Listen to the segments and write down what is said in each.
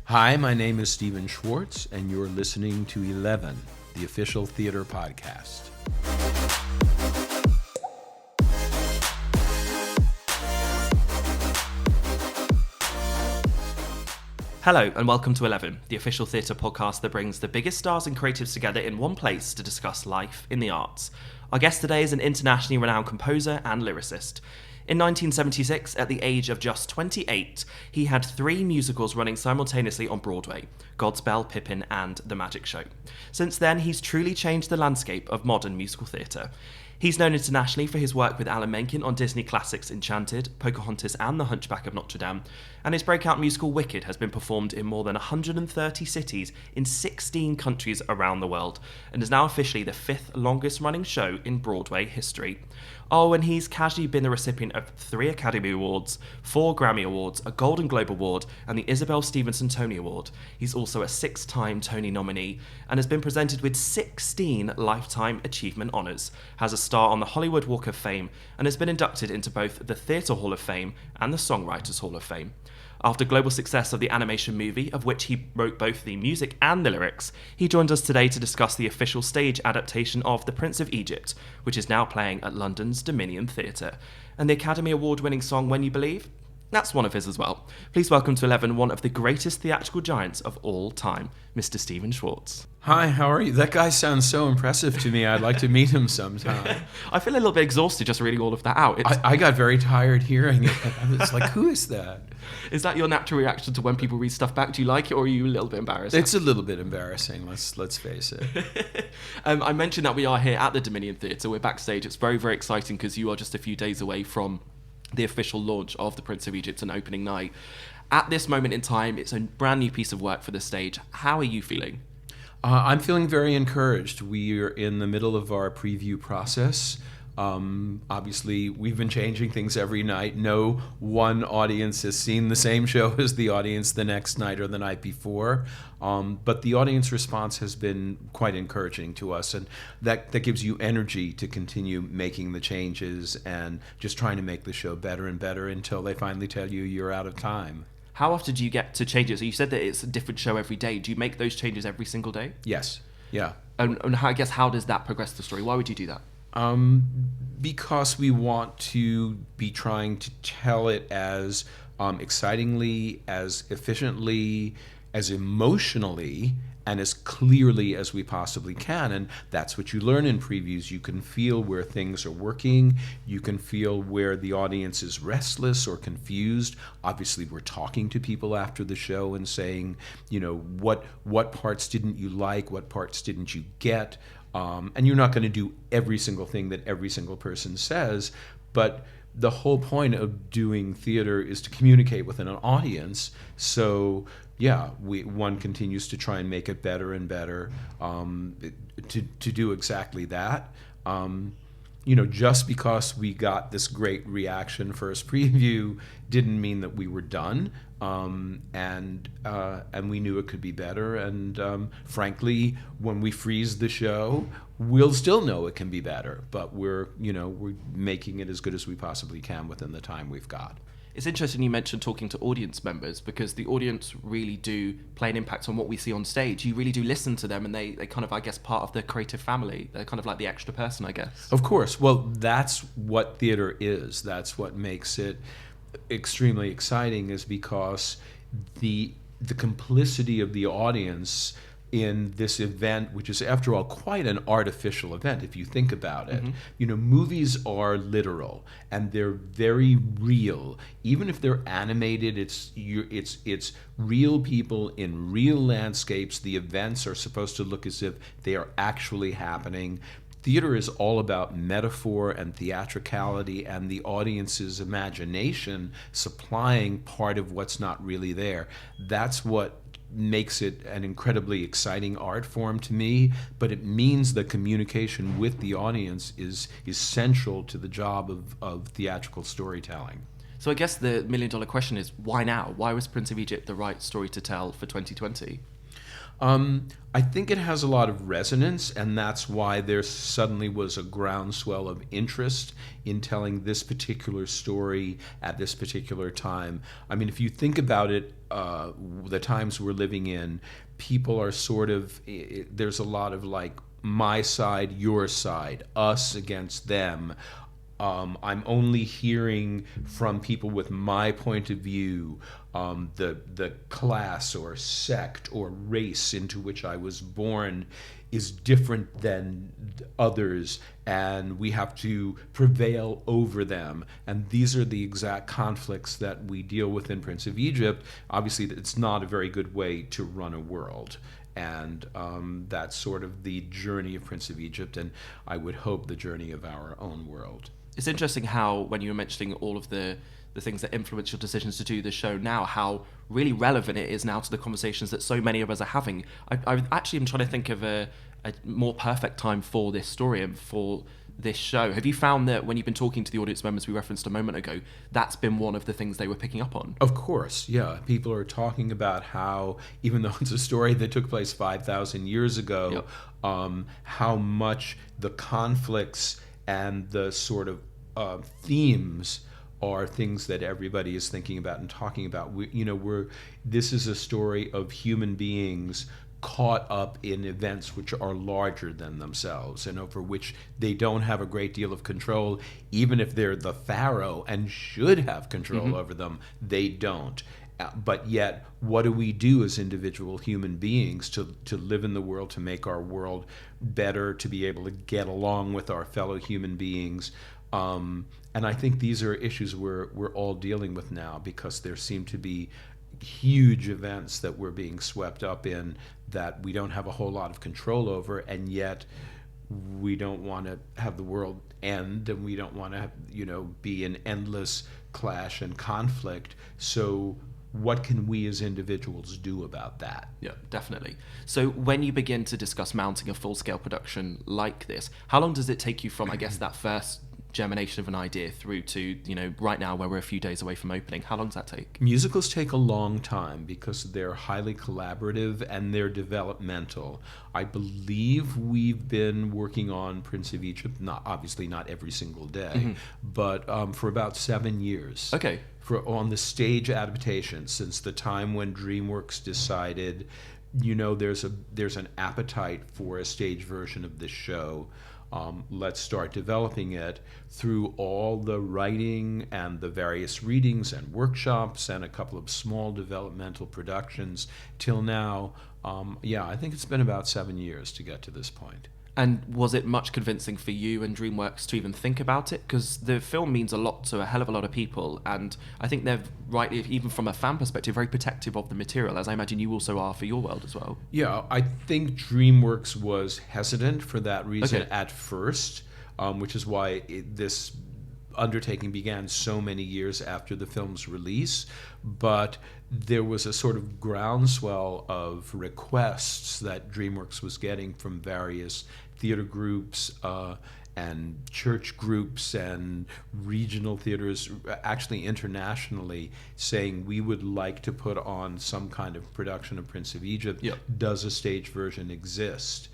Hi, my name is Stephen Schwartz, and you're listening to 11, the official theater podcast. Hello and welcome to 11, the official theatre podcast that brings the biggest stars and creatives together in one place to discuss life in the arts. Our guest today is an internationally renowned composer and lyricist. In 1976, at the age of just 28, he had 3 musicals running simultaneously on Broadway: Godspell, Pippin, and The Magic Show. Since then, he's truly changed the landscape of modern musical theatre. He's known internationally for his work with Alan Menken on Disney classics Enchanted, Pocahontas and The Hunchback of Notre Dame, and his breakout musical Wicked has been performed in more than 130 cities in 16 countries around the world, and is now officially the 5th longest running show in Broadway history. Oh, and he's casually been the recipient of 3 Academy Awards, 4 Grammy Awards, a Golden Globe Award, and the Isabel Stevenson Tony Award. He's also a 6-time Tony nominee, and has been presented with 16 Lifetime Achievement Honours, has a star on the Hollywood Walk of Fame, and has been inducted into both the Theatre Hall of Fame and the Songwriters Hall of Fame. After global success of the animation movie, of which he wrote both the music and the lyrics, he joins us today to discuss the official stage adaptation of The Prince of Egypt, which is now playing at London's Dominion Theatre. And the Academy Award-winning song When You Believe? That's one of his as well. Please welcome to 11 one of the greatest theatrical giants of all time, Mr. Stephen Schwartz. Hi, how are you? That guy sounds so impressive to me. I'd like to meet him sometime. I feel a little bit exhausted just reading all of that out. I got very tired hearing it. I was like, who is that? Is that your natural reaction to when people read stuff back? Do you like it, or are you a little bit embarrassed? It's a little bit embarrassing, let's face it. I mentioned that we are here at the Dominion Theatre. We're backstage. It's very, very exciting because you are just a few days away from the official launch of The Prince of Egypt and opening night. At this moment in time, it's a brand new piece of work for the stage. How are you feeling? I'm feeling very encouraged. We are in the middle of our preview process. Obviously, we've been changing things every night. No one audience has seen the same show as the audience the next night or the night before. But the audience response has been quite encouraging to us, and that gives you energy to continue making the changes and just trying to make the show better and better until they finally tell you you're out of time. How often do you get to change it? So you said that it's a different show every day. Do you make those changes every single day? Yes. Yeah. And how, I guess, how does that progress the story? Why would you do that? Because we want to be trying to tell it as excitingly, as efficiently, as emotionally, and as clearly as we possibly can. And that's what you learn in previews. You can feel where things are working. You can feel where the audience is restless or confused. Obviously, we're talking to people after the show and saying, you know, what parts didn't you like? What parts didn't you get? And you're not going to do every single thing that every single person says, but the whole point of doing theater is to communicate with an audience. So yeah, one continues to try and make it better and better to do exactly that. Just because we got this great reaction first preview didn't mean that we were done. And we knew it could be better. And frankly, when we freeze the show, we'll still know it can be better. But we're making it as good as we possibly can within the time we've got. It's interesting you mentioned talking to audience members, because the audience really do play an impact on what we see on stage. You really do listen to them, and they kind of, I guess, part of the creative family. They're kind of like the extra person, I guess. Of course. Well, that's what theater is. That's what makes it extremely exciting, is because the complicity of the audience in this event, which is, after all, quite an artificial event if you think about it. Mm-hmm. Movies are literal and they're very real. Even if they're animated, it's real people in real landscapes. The events are supposed to look as if they are actually happening. Theater is all about metaphor and theatricality and the audience's imagination supplying part of what's not really there. That's what makes it an incredibly exciting art form to me, but it means that communication with the audience is central to the job of theatrical storytelling. So I guess the $1 million question is, why now? Why was Prince of Egypt the right story to tell for 2020? I think it has a lot of resonance, and that's why there suddenly was a groundswell of interest in telling this particular story at this particular time. I mean, if you think about it, the times we're living in, people are sort of, there's a lot of like my side, your side, us against them. I'm only hearing from people with my point of view. The class or sect or race into which I was born is different than others, and we have to prevail over them. And these are the exact conflicts that we deal with in Prince of Egypt. Obviously, it's not a very good way to run a world. And that's sort of the journey of Prince of Egypt, and I would hope the journey of our own world. It's interesting how, when you were mentioning all of the things that influence your decisions to do the show now, how really relevant it is now to the conversations that so many of us are having. I actually am trying to think of a more perfect time for this story and for this show. Have you found that when you've been talking to the audience members we referenced a moment ago, that's been one of the things they were picking up on? Of course, yeah. People are talking about how, even though it's a story that took place 5,000 years ago, how much the conflicts and the sort of themes are things that everybody is thinking about and talking about. This is a story of human beings caught up in events which are larger than themselves and over which they don't have a great deal of control. Even if they're the pharaoh and should have control over them, they don't. But yet, what do we do as individual human beings to live in the world, to make our world better, to be able to get along with our fellow human beings? And I think these are issues we're all dealing with now, because there seem to be huge events that we're being swept up in that we don't have a whole lot of control over, and yet we don't want to have the world end, and we don't want to be an endless clash and conflict. So what can we as individuals do about that? Yeah, definitely. So when you begin to discuss mounting a full-scale production like this, how long does it take you from, I guess, that first germination of an idea through to, right now where we're a few days away from opening? How long does that take? Musicals take a long time because they're highly collaborative and they're developmental. I believe we've been working on Prince of Egypt, obviously not every single day, but for about 7 years. Okay. On the stage adaptation, since the time when DreamWorks decided, there's an appetite for a stage version of this show. Let's start developing it, through all the writing and the various readings and workshops and a couple of small developmental productions till now. I think it's been about 7 years to get to this point. And was it much convincing for you and DreamWorks to even think about it? Because the film means a lot to a hell of a lot of people, and I think they're, even from a fan perspective, very protective of the material, as I imagine you also are for your world as well. Yeah, I think DreamWorks was hesitant for that reason at first, which is why this undertaking began so many years after the film's release. But there was a sort of groundswell of requests that DreamWorks was getting from various theater groups and church groups and regional theaters, actually internationally, saying we would like to put on some kind of production of Prince of Egypt. Yep. Does a stage version exist?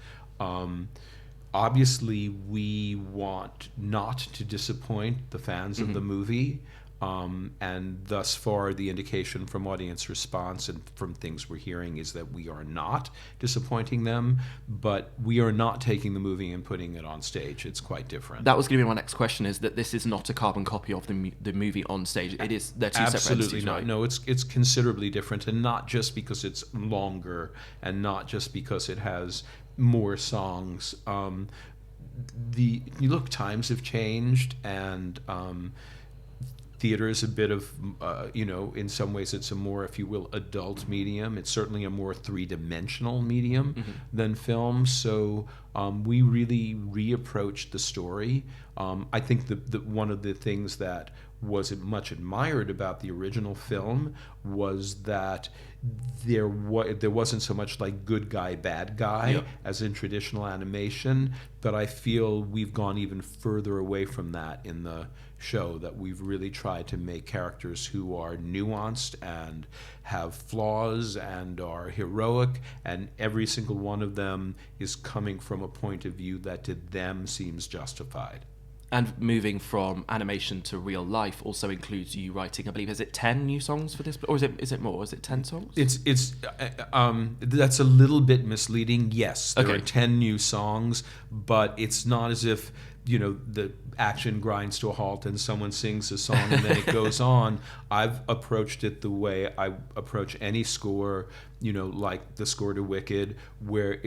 Obviously, we want not to disappoint the fans of the movie. And thus far, the indication from audience response and from things we're hearing is that we are not disappointing them, but we are not taking the movie and putting it on stage. It's quite different. That was going to be my next question, is that this is not a carbon copy of the movie on stage. It is, they're two separate entities. Absolutely not. Right? No, it's considerably different, and not just because it's longer and not just because it has more songs. Times have changed, and theater is a bit of, in some ways it's a more, if you will, adult medium. It's certainly a more three-dimensional medium than film. So we really reapproached the story. I think that one of the things that was much admired about the original film was that there wasn't so much like good guy, bad guy as in traditional animation, but I feel we've gone even further away from that in the show, that we've really tried to make characters who are nuanced and have flaws and are heroic, and every single one of them is coming from a point of view that to them seems justified. And moving from animation to real life also includes you writing, I believe, is it 10 new songs for this? Or is it more? Is it 10 songs? It's that's a little bit misleading. Yes, there Okay. are 10 new songs, but it's not as if, the action grinds to a halt and someone sings a song and then it goes on. I've approached it the way I approach any score, like the score to Wicked, where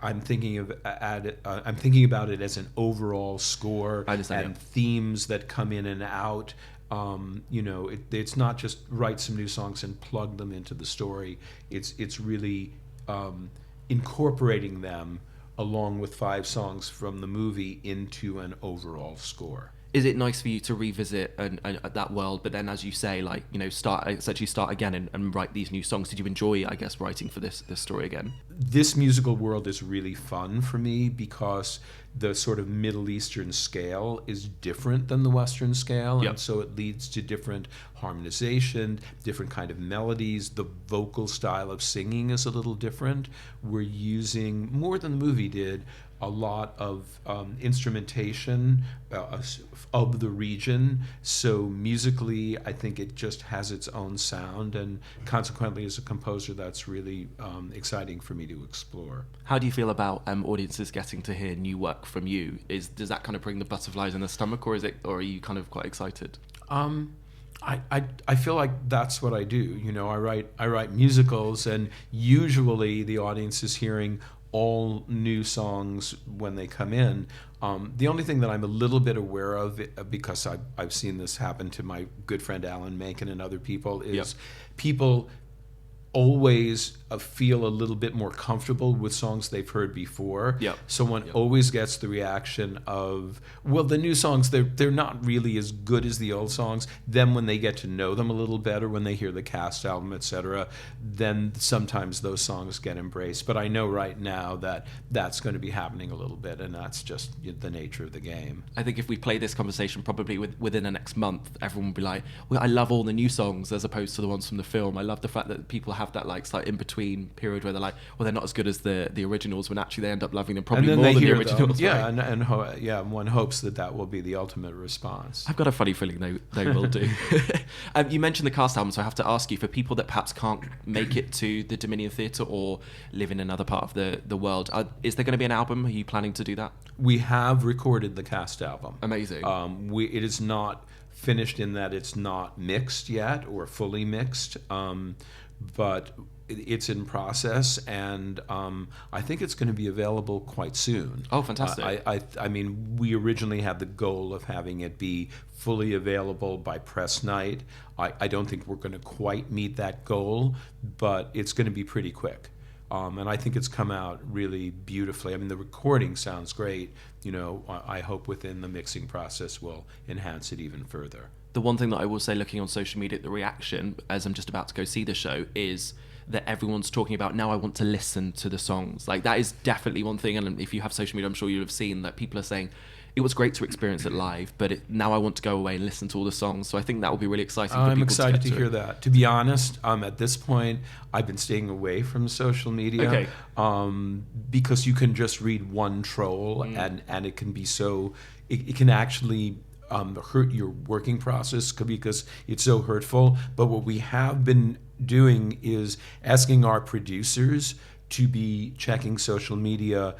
I'm thinking about it as an overall score, I understand, and yeah. themes that come in and out. It's not just write some new songs and plug them into the story. It's really incorporating them along with 5 songs from the movie into an overall score. Is it nice for you to revisit that world, but then, as you say, start again and write these new songs? Did you enjoy, I guess, writing for this story again? This musical world is really fun for me because the sort of Middle Eastern scale is different than the Western scale, Yep. and so it leads to different harmonization, different kind of melodies. The vocal style of singing is a little different. We're using, more than the movie did, a lot of instrumentation of the region. So musically, I think it just has its own sound, and consequently, as a composer, that's really exciting for me to explore. How do you feel about audiences getting to hear new work from you? Does that kind of bring the butterflies in the stomach, or are you kind of quite excited? I feel like that's what I do. I write musicals, and usually the audience is hearing all new songs when they come in. The only thing that I'm a little bit aware of, because I've seen this happen to my good friend Alan Menken and other people, is Yep. people always feel a little bit more comfortable with songs they've heard before. Yep. Someone Yep. always gets the reaction of, well, the new songs, they're not really as good as the old songs. Then when they get to know them a little better, when they hear the cast album, etc., then sometimes those songs get embraced. But I know right now that that's going to be happening a little bit, and that's just the nature of the game. I think if we play this conversation probably within the next month, everyone will be like, well, I love all the new songs as opposed to the ones from the film. I love the fact that people have that slight in-between period where they're like, well, they're not as good as the originals, when actually they end up loving them probably more than the originals. Yeah, right? and one hopes that will be the ultimate response. I've got a funny feeling they will do. You mentioned the cast album, so I have to ask you, for people that perhaps can't make it to the Dominion Theatre or live in another part of the world, is there going to be an album? Are you planning to do that? We have recorded the cast album. Amazing. It is not finished in that it's not mixed yet or fully mixed, but it's in process, and I think it's going to be available quite soon. Oh, fantastic. I mean, we originally had the goal of having it be fully available by press night. I don't think we're going to quite meet that goal, but it's going to be pretty quick. And I think it's come out really beautifully. I mean, the recording sounds great. I hope within the mixing process we'll enhance it even further. The one thing that I will say, looking on social media, the reaction, as I'm just about to go see the show, is that everyone's talking about, now I want to listen to the songs. That is definitely one thing, and if you have social media, I'm sure you'll have seen that people are saying, it was great to experience it live, but now I want to go away and listen to all the songs. So I think that will be really exciting for people. I'm excited to get hear that. To be honest, at this point, I've been staying away from social media. Okay. Because you can just read one troll, and it can be so, it can actually hurt your working process because it's so hurtful. But what we have been doing is asking our producers to be checking social media,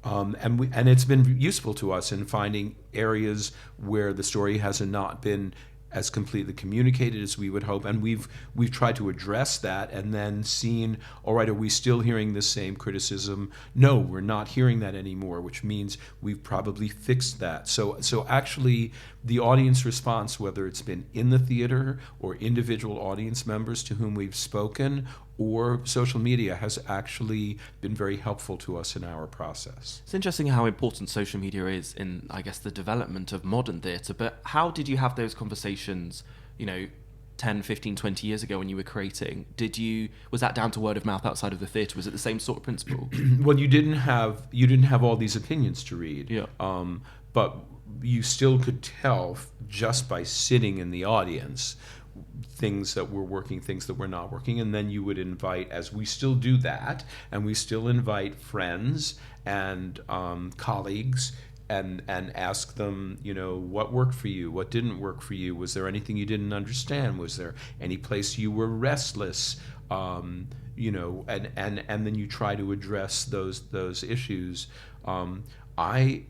and it's been useful to us in finding areas where the story has not been as completely communicated as we would hope, and we've tried to address that, and then seen, all right, are we still hearing the same criticism? No, we're not hearing that anymore, which means we've probably fixed that. So actually, the audience response, whether it's been in the theater or individual audience members to whom we've spoken, or social media, has actually been very helpful to us in our process. It's interesting how important social media is in, I guess, the development of modern theatre, but how did you have those conversations, 10, 15, 20 years ago when you were creating? Was that down to word of mouth outside of the theatre? Was it the same sort of principle? Well, you didn't have all these opinions to read. Yeah. But you still could tell just by sitting in the audience things that were working, things that were not working, and then you would invite, as we still do that, and we still invite friends and colleagues and ask them, what worked for you, what didn't work for you, was there anything you didn't understand, was there any place you were restless, and then you try to address those issues. I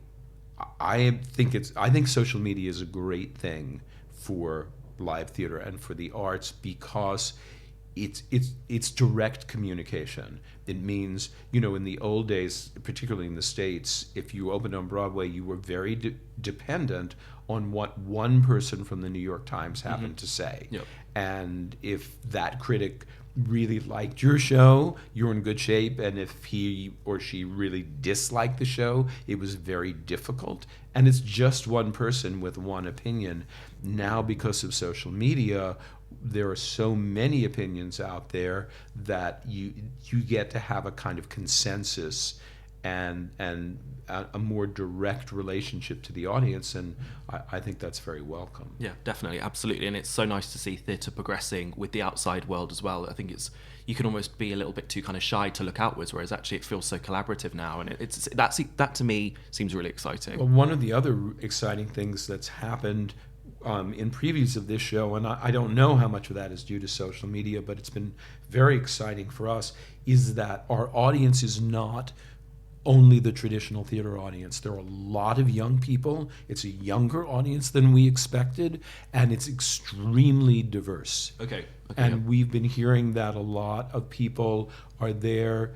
think social media is a great thing for live theater and for the arts because it's direct communication. It means, in the old days, particularly in the States, if you opened on Broadway, you were very dependent on what one person from the New York Times happened to say. Yep. And if that critic really liked your show, you're in good shape. And if he or she really disliked the show, it was very difficult. And it's just one person with one opinion. Now, because of social media, there are so many opinions out there that you get to have a kind of consensus and a more direct relationship to the audience, and I think that's very welcome. Yeah, definitely, absolutely, and it's so nice to see theatre progressing with the outside world as well. I think you can almost be a little bit too kind of shy to look outwards, whereas actually it feels so collaborative now, and that to me seems really exciting. Well, one of the other exciting things that's happened in previews of this show, and I don't know how much of that is due to social media, but it's been very exciting for us, is that our audience is not only the traditional theater audience. There are a lot of young people. It's a younger audience than we expected, and it's extremely diverse. Okay. And we've been hearing that a lot of people are there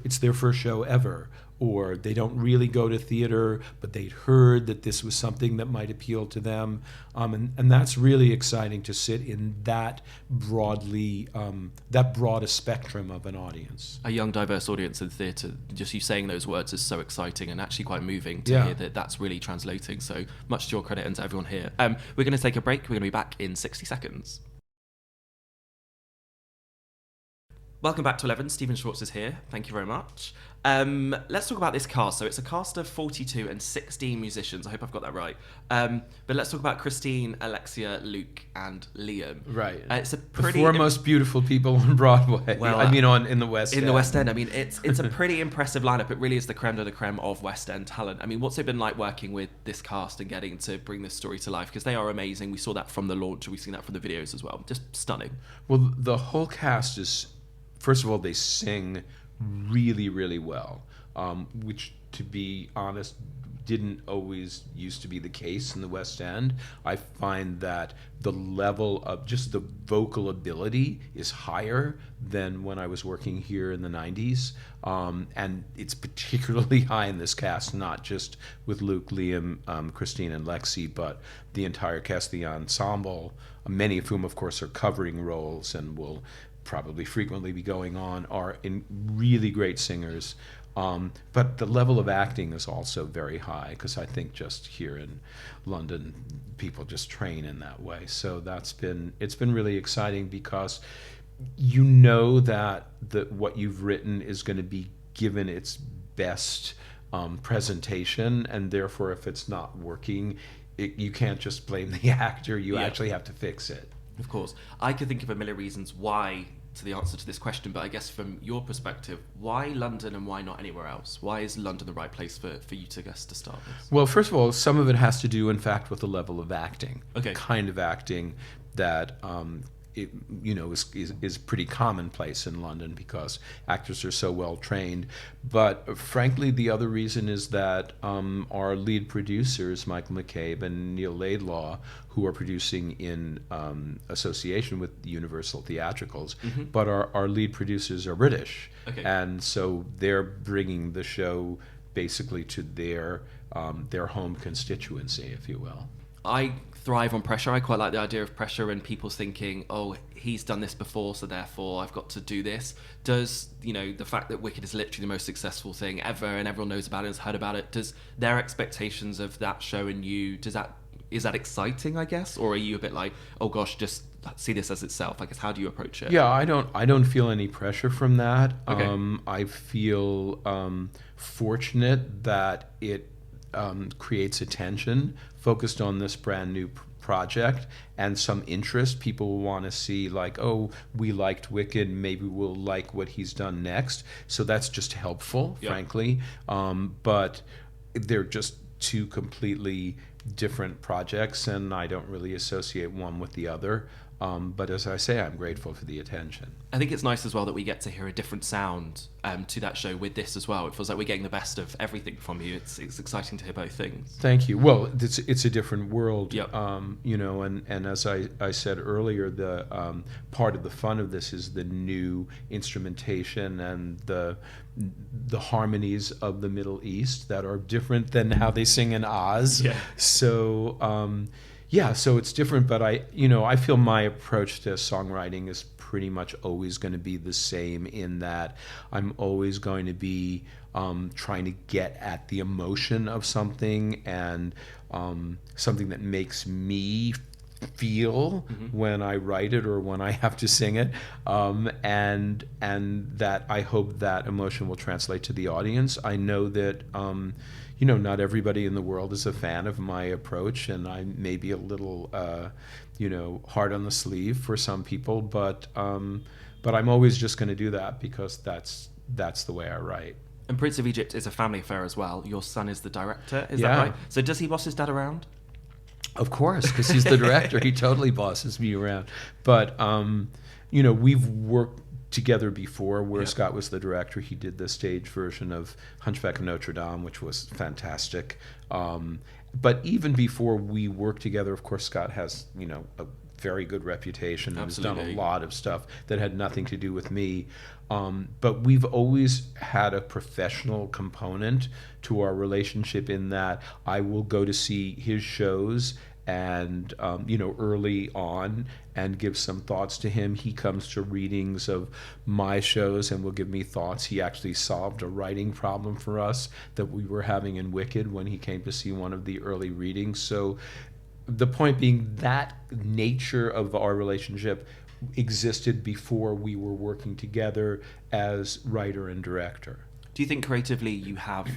it's their first show ever, or they don't really go to theater, but they'd heard that this was something that might appeal to them. And that's really exciting to sit in that that broadest spectrum of an audience. A young, diverse audience in theatre, just you saying those words is so exciting and actually quite moving to hear that that's really translating. So much to your credit and to everyone here. We're going to take a break. We're going to be back in 60 seconds. Welcome back to 11. Stephen Schwartz is here. Thank you very much. Let's talk about this cast. So it's a cast of 42 and 16 musicians. I hope I've got that right. But let's talk about Christine, Alexia, Luke, and Liam. Right. It's a pretty... The four most beautiful people on Broadway. Well, in the West End. In the West End. I mean, it's a pretty impressive lineup. It really is the creme de la creme of West End talent. I mean, what's it been like working with this cast and getting to bring this story to life? Because they are amazing. We saw that from the launch. We've seen that from the videos as well. Just stunning. Well, the whole cast is... First of all, they sing really, really well, which, to be honest, didn't always used to be the case in the West End. I find that the level of just the vocal ability is higher than when I was working here in the 90s. And it's particularly high in this cast, not just with Luke, Liam, Christine, and Lexi, but the entire cast, the ensemble, many of whom, of course, are covering roles and will probably frequently be going on, are in really great singers. But the level of acting is also very high, because I think just here in London, people just train in that way. So it's been really exciting, because you know that what you've written is going to be given its best presentation, and therefore if it's not working, you can't just blame the actor. You actually have to fix it. Of course. I could think of a million reasons why to the answer to this question, but I guess from your perspective, why London and why not anywhere else? Why is London the right place for you to start this? Well, first of all, some of it has to do, in fact, with the level of acting. Okay. The kind of acting that is pretty commonplace in London, because actors are so well trained. But frankly, the other reason is that our lead producers, Michael McCabe and Neil Laidlaw, who are producing in association with the Universal Theatricals, but our lead producers are British. Okay. And so they're bringing the show basically to their home constituency, if you will. I thrive on pressure. I quite like the idea of pressure and people thinking, oh, he's done this before, so therefore I've got to do this. Does, the fact that Wicked is literally the most successful thing ever and everyone knows about it, has heard about it, does their expectations of that show and you, is that exciting, I guess? Or are you a bit like, oh gosh, just see this as itself? I guess, how do you approach it? Yeah, I don't feel any pressure from that. Okay. I feel fortunate that it creates attention focused on this brand new project and some interest. People will want to see like, oh, we liked Wicked, maybe we'll like what he's done next. So that's just helpful, frankly. But they're just two completely different projects, and I don't really associate one with the other. But as I say, I'm grateful for the attention. I think it's nice as well that we get to hear a different sound to that show with this as well. It feels like we're getting the best of everything from you. It's exciting to hear both things. Thank you. Well, it's a different world, Yep. And as I said earlier, the part of the fun of this is the new instrumentation and the harmonies of the Middle East that are different than how they sing in Oz. Yeah. So. So it's different, but I feel my approach to songwriting is pretty much always going to be the same in that I'm always going to be trying to get at the emotion of something and something that makes me feel when I write it or when I have to sing it, and that I hope that emotion will translate to the audience. I know that not everybody in the world is a fan of my approach, and I may be a little hard on the sleeve for some people, but I'm always just going to do that because that's the way I write. And Prince of Egypt is a family affair as well. Your son is the director, is Yeah. that right? So does he boss his dad around? Of course, because he's the director. He totally bosses me around. But, we've worked together before where Scott was the director. He did the stage version of Hunchback of Notre Dame, which was fantastic. But even before we worked together, of course, Scott has, a very good reputation and has done a lot of stuff that had nothing to do with me. But we've always had a professional component to our relationship in that I will go to see his shows and early on and give some thoughts to him. He comes to readings of my shows and will give me thoughts. He actually solved a writing problem for us that we were having in Wicked when he came to see one of the early readings. So the point being that nature of our relationship existed before we were working together as writer and director. Do you think creatively you have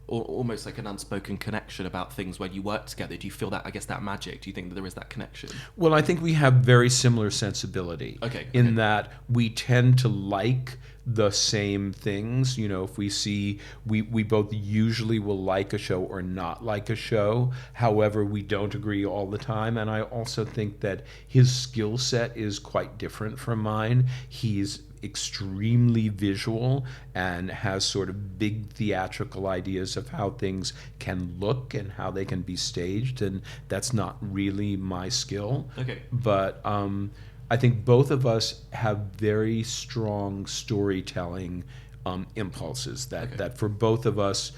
almost like an unspoken connection about things when you work together? Do you feel that, I guess, that magic? Do you think that there is that connection? Well, I think we have very similar sensibility. In that we tend to like the same things. If we see, we both usually will like a show or not like a show. However, we don't agree all the time. And I also think that his skill set is quite different from mine. He's extremely visual and has sort of big theatrical ideas of how things can look and how they can be staged, and that's not really my skill. But I think both of us have very strong storytelling impulses that for both of us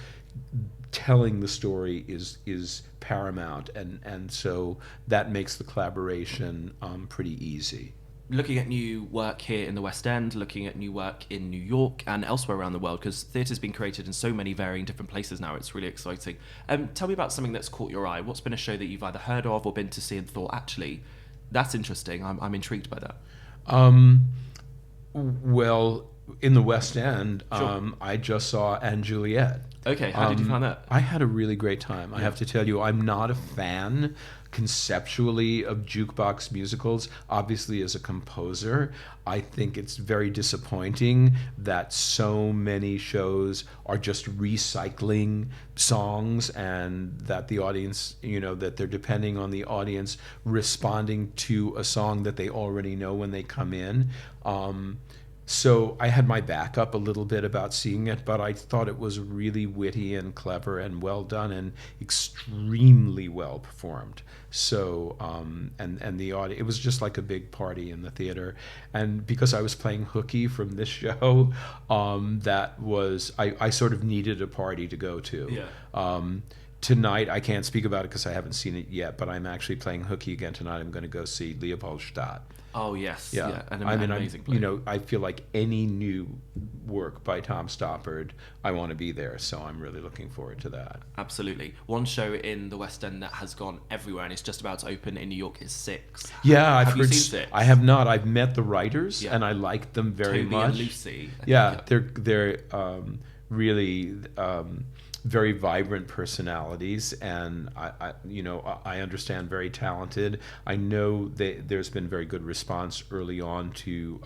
telling the story is paramount, and so that makes the collaboration pretty easy. Looking at new work here in the West End, looking at new work in New York and elsewhere around the world, because theatre's been created in so many varying different places now, it's really exciting. Tell me about something that's caught your eye. What's been a show that you've either heard of or been to see and thought, actually, that's interesting, I'm intrigued by that? Well, in the West End, I just saw And Juliet. Okay, how did you find that? I had a really great time. I have to tell you, I'm not a fan conceptually of jukebox musicals. Obviously, as a composer, I think it's very disappointing that so many shows are just recycling songs and that the audience, that they're depending on the audience responding to a song that they already know when they come in. So I had my back up a little bit about seeing it, but I thought it was really witty and clever and well done and extremely well performed. So, and the audience, it was just like a big party in the theater. And because I was playing hooky from this show, that was, I sort of needed a party to go to. Tonight, I can't speak about it because I haven't seen it yet, but I'm actually playing hooky again tonight. I'm going to go see Leopoldstadt. Oh, yes. An amazing play. I feel like any new work by Tom Stoppard, I want to be there, so I'm really looking forward to that. Absolutely. One show in the West End that has gone everywhere and it's just about to open in New York is Six. Yeah, I've heard heard. You seen Six? I have not. I've met the writers, and I like them very Toby much. And Lucy. They're really very vibrant personalities, and I understand very talented. I know that there's been very good response early on to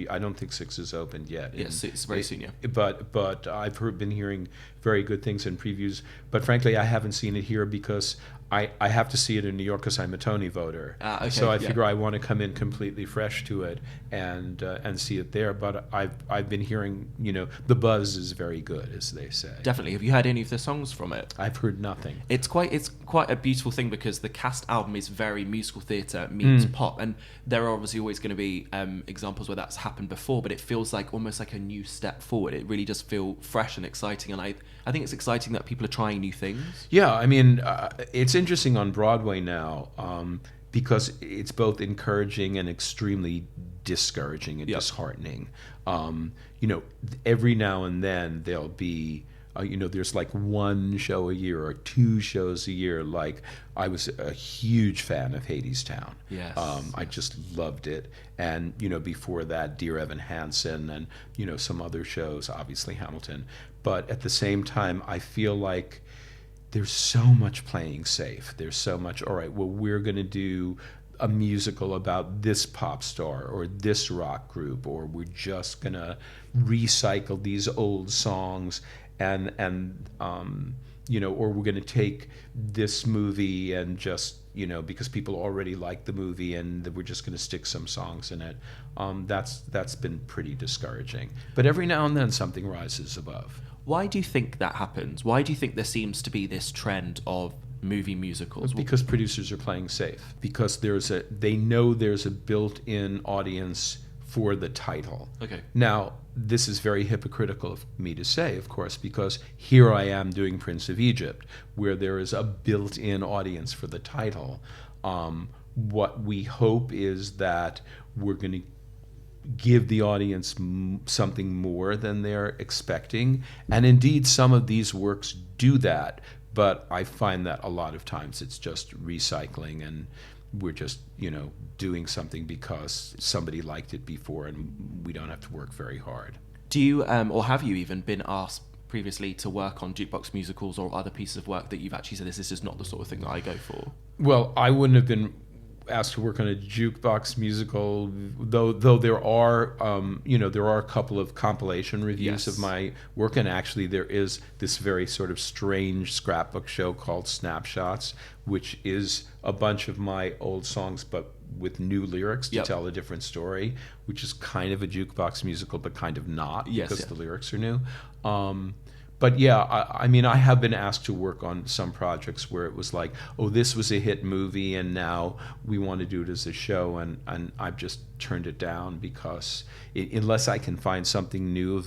I don't think Six is opened yet. Yes, it's very soon, yeah. But I've been hearing very good things in previews. But frankly, I haven't seen it here because I have to see it in New York because I'm a Tony voter. Okay, so I yeah. figure I want to come in completely fresh to it and see it there. But I've been hearing, the buzz is very good, as they say. Definitely. Have you heard any of the songs from it? I've heard nothing. It's quite a beautiful thing because the cast album is very musical theatre meets pop, and there are obviously always going to be examples where that's happened before, but it feels like almost like a new step forward. It really does feel fresh and exciting, and I think it's exciting that people are trying new things. Yeah, I mean, it's interesting on Broadway now because it's both encouraging and extremely discouraging and disheartening. Every now and then there'll be there's like one show a year or two shows a year. Like I was a huge fan of Hadestown. Yes. I just loved it. And, before that, Dear Evan Hansen and, some other shows, obviously Hamilton. But at the same time, I feel like there's so much playing safe. There's so much, all right, well, we're going to do a musical about this pop star or this rock group, or we're just going to recycle these old songs and or we're going to take this movie and just, because people already like the movie and we're just going to stick some songs in it. That's been pretty discouraging. But every now and then something rises above. Why do you think that happens? Why do you think there seems to be this trend of movie musicals? Because producers are playing safe. Because they know there's a built-in audience for the title. Okay. Now, this is very hypocritical of me to say, of course, because here I am doing Prince of Egypt, where there is a built-in audience for the title. What we hope is that we're going to give the audience something more than they're expecting. And indeed, some of these works do that, but I find that a lot of times it's just recycling and we're just, doing something because somebody liked it before and we don't have to work very hard. Do you, or have you even been asked previously to work on jukebox musicals or other pieces of work that you've actually said, this is just not the sort of thing that I go for? Well, I wouldn't have been asked to work on a jukebox musical, though there are there are a couple of compilation reviews of my work, and actually there is this very sort of strange scrapbook show called Snapshots, which is a bunch of my old songs but with new lyrics to tell a different story, which is kind of a jukebox musical but kind of not because the lyrics are new. But yeah, I mean, I have been asked to work on some projects where it was like, oh, this was a hit movie and now we want to do it as a show, and I've just turned it down because unless I can find something new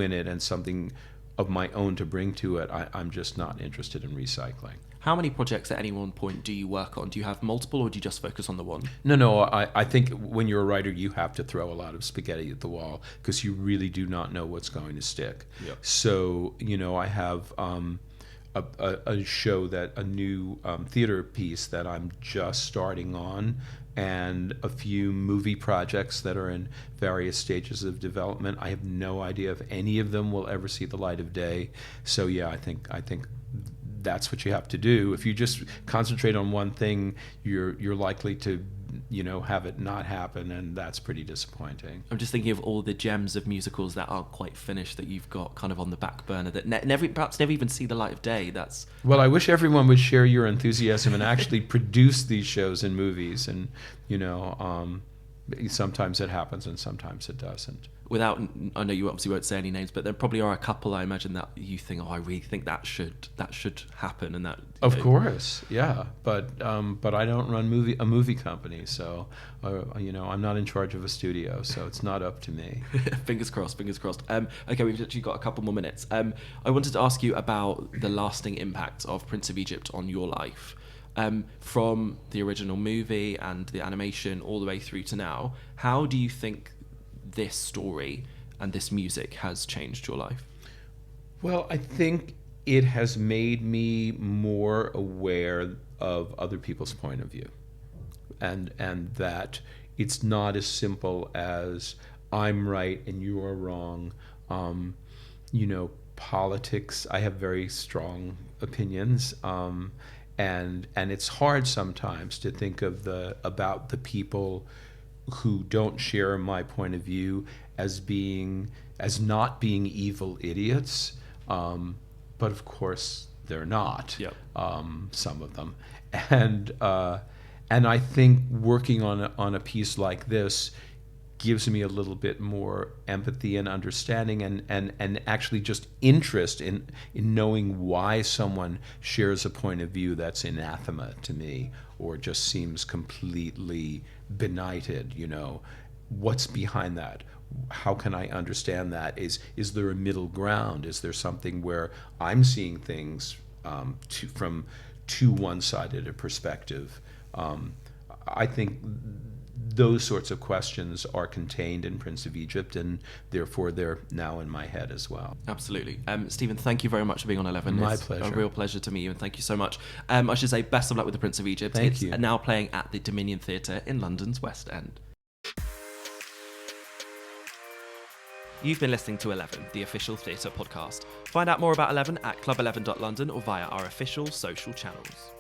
in it and something of my own to bring to it, I'm just not interested in recycling. How many projects at any one point do you work on? Do you have multiple or do you just focus on the one? No, I think when you're a writer, you have to throw a lot of spaghetti at the wall because you really do not know what's going to stick. Yep. So, I have a show, a new theater piece that I'm just starting on, and a few movie projects that are in various stages of development. I have no idea if any of them will ever see the light of day. So yeah, I think that's what you have to do. If you just concentrate on one thing, you're likely to have it not happen, and that's pretty disappointing. I'm just thinking of all the gems of musicals that aren't quite finished that you've got kind of on the back burner that perhaps never even see the light of day. Well, I wish everyone would share your enthusiasm and actually produce these shows and movies, and sometimes it happens and sometimes it doesn't. I know you obviously won't say any names, but there probably are a couple, I imagine, that you think, I really think that should happen, and that. Of course, yeah, but I don't run a movie company, so I'm not in charge of a studio, so it's not up to me. Fingers crossed. Okay, we've actually got a couple more minutes. I wanted to ask you about the lasting impact of Prince of Egypt on your life. From the original movie and the animation all the way through to now, how do you think this story and this music has changed your life? Well, I think it has made me more aware of other people's point of view, and that it's not as simple as I'm right and you are wrong. politics, I have very strong opinions, and it's hard sometimes to think of about the people who don't share my point of view as not being evil idiots, but of course they're not. Yep. Some of them, and I think working on a piece like this gives me a little bit more empathy and understanding, and actually just interest in knowing why someone shares a point of view that's anathema to me, or just seems completely benighted. What's behind that? How can I understand that? Is there a middle ground? Is there something where I'm seeing things from too one-sided a perspective? I think those sorts of questions are contained in Prince of Egypt, and therefore they're now in my head as well. Absolutely. Stephen, thank you very much for being on 11. My it's pleasure. A real pleasure to meet you, and thank you so much. I should say best of luck with The Prince of Egypt. Thank you. It's now playing at the Dominion Theatre in London's West End. You've been listening to 11, the official theatre podcast. Find out more about 11 at club11.london or via our official social channels.